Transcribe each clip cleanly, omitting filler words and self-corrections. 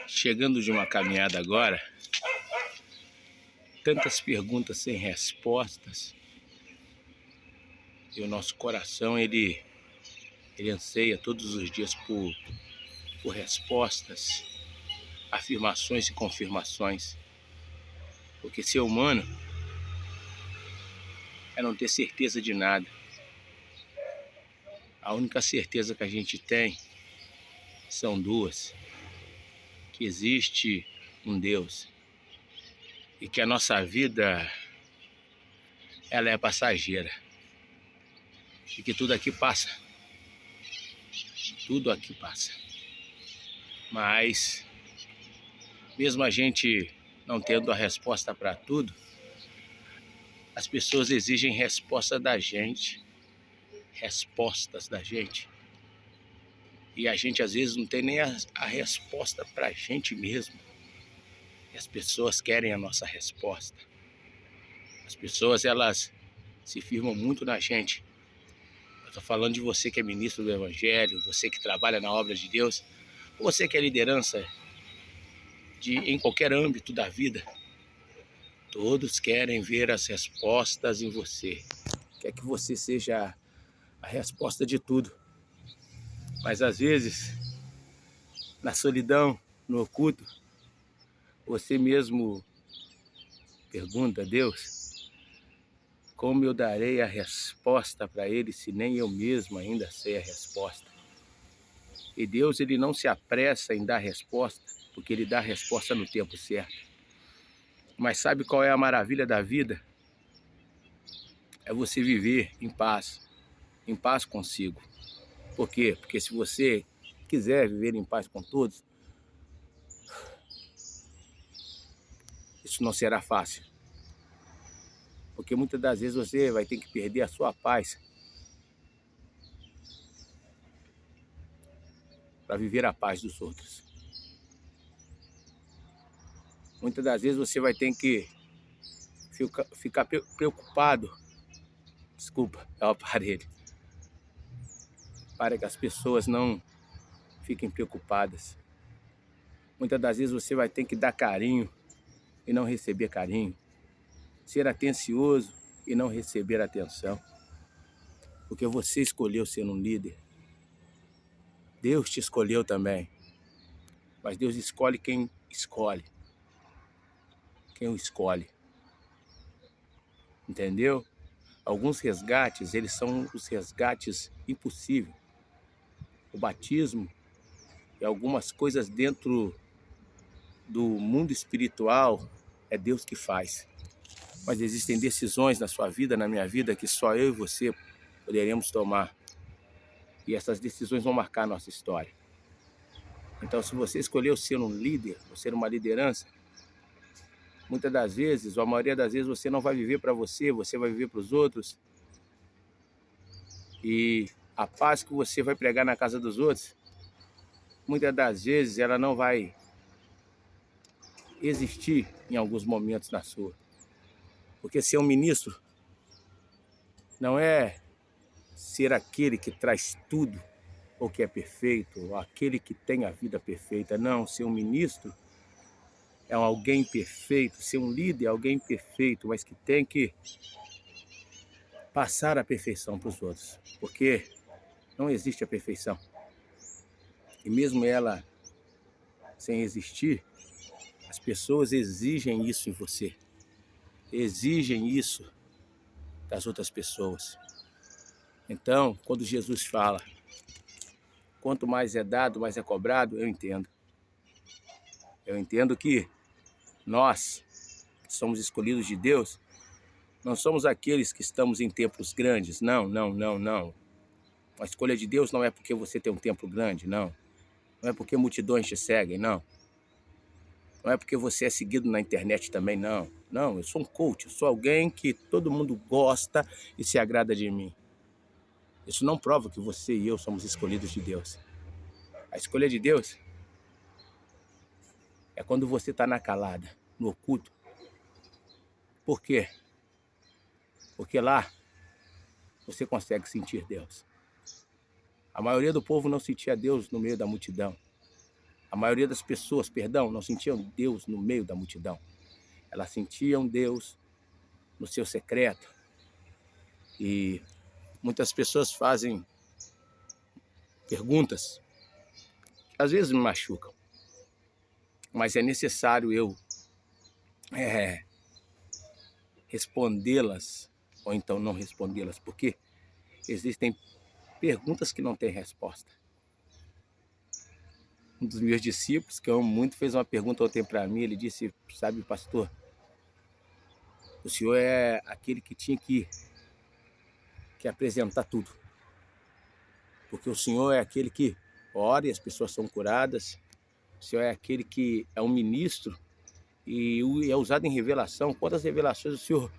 Chegando de uma caminhada agora, tantas perguntas sem respostas, e o nosso coração ele anseia todos os dias por respostas, afirmações e confirmações, porque ser humano é não ter certeza de nada. A única certeza que a gente tem são duas: que existe um Deus e que a nossa vida ela é passageira e que tudo aqui passa. Tudo aqui passa. Mas mesmo a gente não tendo a resposta para tudo, as pessoas exigem resposta da gente, respostas da gente. E a gente às vezes não tem nem a resposta para a gente mesmo. E as pessoas querem a nossa resposta. As pessoas, elas se firmam muito na gente. Eu estou falando de você que é ministro do Evangelho, você que trabalha na obra de Deus, você que é liderança em qualquer âmbito da vida. Todos querem ver as respostas em você. Quer que você seja a resposta de tudo. Mas às vezes, na solidão, no oculto, você mesmo pergunta a Deus: como eu darei a resposta para ele se nem eu mesmo ainda sei a resposta? E Deus, ele não se apressa em dar resposta, porque ele dá a resposta no tempo certo. Mas sabe qual é a maravilha da vida? É você viver em paz consigo. Por quê? Porque se você quiser viver em paz com todos, isso não será fácil. Porque muitas das vezes você vai ter que perder a sua paz para viver a paz dos outros. Muitas das vezes você vai ter que ficar preocupado. Desculpa, é o aparelho. Para que as pessoas não fiquem preocupadas. Muitas das vezes você vai ter que dar carinho e não receber carinho. Ser atencioso e não receber atenção. Porque você escolheu ser um líder. Deus te escolheu também. Mas Deus escolhe quem escolhe. Quem o escolhe. Entendeu? Alguns resgates, eles são os resgates impossíveis. O batismo e algumas coisas dentro do mundo espiritual é Deus que faz. Mas existem decisões na sua vida, na minha vida, que só eu e você poderemos tomar. E essas decisões vão marcar a nossa história. Então, se você escolheu ser um líder, ou ser uma liderança, muitas das vezes, ou a maioria das vezes, você não vai viver para você, você vai viver para os outros. E a paz que você vai pregar na casa dos outros, muitas das vezes ela não vai existir em alguns momentos na sua. Porque ser um ministro não é ser aquele que traz tudo, ou que é perfeito, ou aquele que tem a vida perfeita. Não, ser um ministro é alguém perfeito, ser um líder é alguém perfeito, mas que tem que passar a perfeição para os outros. Porque não existe a perfeição. E mesmo ela sem existir, as pessoas exigem isso em você. Exigem isso das outras pessoas. Então, quando Jesus fala, quanto mais é dado, mais é cobrado, eu entendo. Eu entendo que nós, que somos escolhidos de Deus, não somos aqueles que estamos em templos grandes. Não, não, não, não. A escolha de Deus não é porque você tem um templo grande, não. Não é porque multidões te seguem, não. Não é porque você é seguido na internet também, não. Não, eu sou um coach, eu sou alguém que todo mundo gosta e se agrada de mim. Isso não prova que você e eu somos escolhidos de Deus. A escolha de Deus é quando você está na calada, no oculto. Por quê? Porque lá você consegue sentir Deus. A maioria do povo não sentia Deus no meio da multidão. A maioria das pessoas, perdão, não sentiam Deus no meio da multidão. Elas sentiam Deus no seu secreto. E muitas pessoas fazem perguntas que às vezes me machucam. Mas é necessário eu respondê-las ou então não respondê-las, porque existem perguntas que não têm resposta. Um dos meus discípulos, que eu amo muito, fez uma pergunta ontem para mim. Ele disse: sabe, pastor, o senhor é aquele que tinha que apresentar tudo, porque o senhor é aquele que ora e as pessoas são curadas, o senhor é aquele que é um ministro e é usado em revelação. Quantas revelações o senhor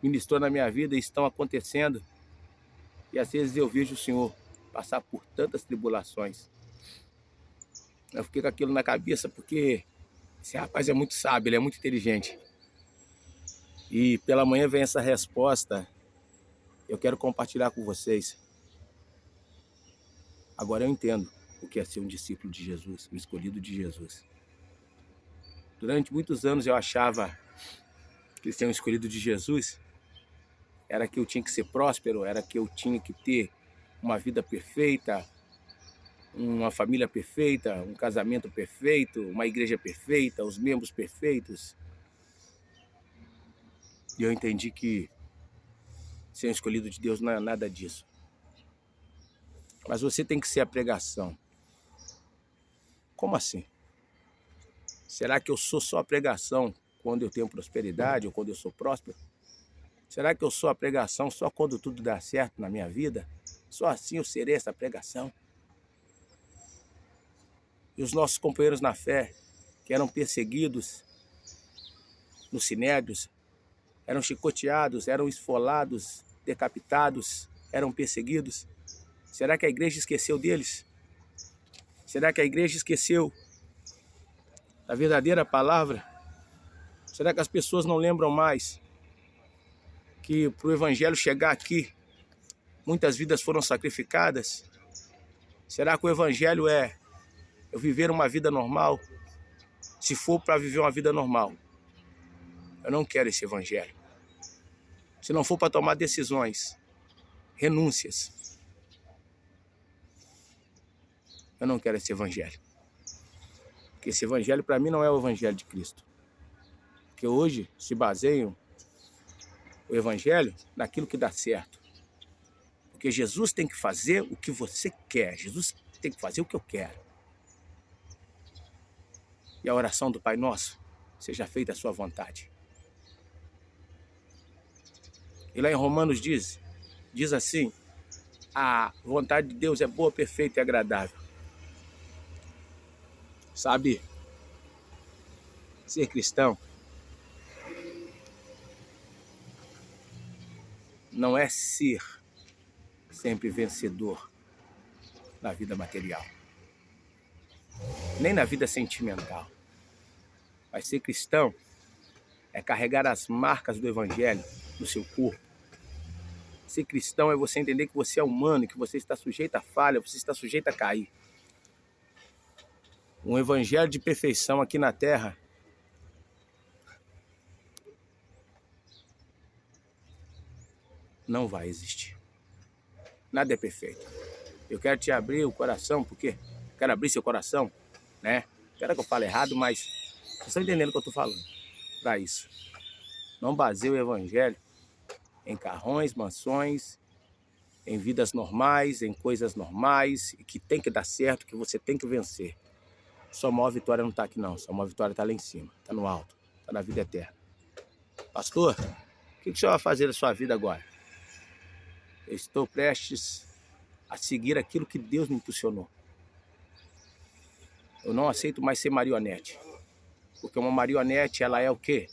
ministrou na minha vida e estão acontecendo, e às vezes eu vejo o senhor passar por tantas tribulações. Eu fiquei com aquilo na cabeça porque esse rapaz é muito sábio, ele é muito inteligente. E pela manhã vem essa resposta, eu quero compartilhar com vocês. Agora eu entendo o que é ser um discípulo de Jesus, um escolhido de Jesus. Durante muitos anos eu achava que ser um escolhido de Jesus era que eu tinha que ser próspero, era que eu tinha que ter uma vida perfeita, uma família perfeita, um casamento perfeito, uma igreja perfeita, os membros perfeitos. E eu entendi que ser um escolhido de Deus não é nada disso. Mas você tem que ser a pregação. Como assim? Será que eu sou só a pregação quando eu tenho prosperidade ou quando eu sou próspero? Será que eu sou a pregação só quando tudo dá certo na minha vida? Só assim eu serei essa pregação? E os nossos companheiros na fé, que eram perseguidos nos sinédrios, eram chicoteados, eram esfolados, decapitados, eram perseguidos. Será que a igreja esqueceu deles? Será que a igreja esqueceu da verdadeira palavra? Será que as pessoas não lembram mais que para o evangelho chegar aqui, muitas vidas foram sacrificadas? Será que o evangelho é eu viver uma vida normal? Se for para viver uma vida normal, eu não quero esse evangelho. Se não for para tomar decisões, renúncias, eu não quero esse evangelho. Porque esse evangelho para mim não é o evangelho de Cristo. Porque hoje se baseiam o evangelho naquilo que dá certo. Porque Jesus tem que fazer o que você quer. Jesus tem que fazer o que eu quero. E a oração do Pai Nosso, seja feita a sua vontade. E lá em Romanos diz assim: a vontade de Deus é boa, perfeita e agradável. Sabe, ser cristão não é ser sempre vencedor na vida material, nem na vida sentimental. Mas ser cristão é carregar as marcas do evangelho no seu corpo. Ser cristão é você entender que você é humano, que você está sujeito a falha, você está sujeito a cair. Um evangelho de perfeição aqui na terra não vai existir. Nada é perfeito. Eu quero te abrir o coração, porque quero abrir seu coração, né? Quero que eu fale errado, mas vocês estão entendendo o que eu estou falando. Para isso, não baseie o evangelho em carrões, mansões, em vidas normais, em coisas normais, e que tem que dar certo, que você tem que vencer. Sua maior vitória não está aqui não, sua maior vitória está lá em cima, está no alto, está na vida eterna. Pastor, o que o senhor vai fazer da sua vida agora? Eu estou prestes a seguir aquilo que Deus me impulsionou. Eu não aceito mais ser marionete, porque uma marionete, ela é o quê?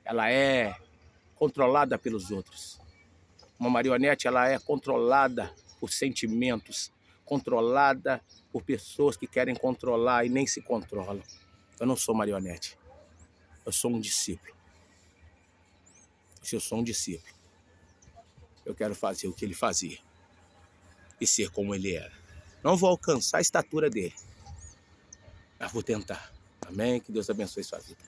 Ela é controlada pelos outros. Uma marionete, ela é controlada por sentimentos, controlada por pessoas que querem controlar e nem se controlam. Eu não sou marionete, eu sou um discípulo. Se eu sou um discípulo, eu quero fazer o que ele fazia e ser como ele era. Não vou alcançar a estatura dele, mas vou tentar. Amém? Que Deus abençoe sua vida.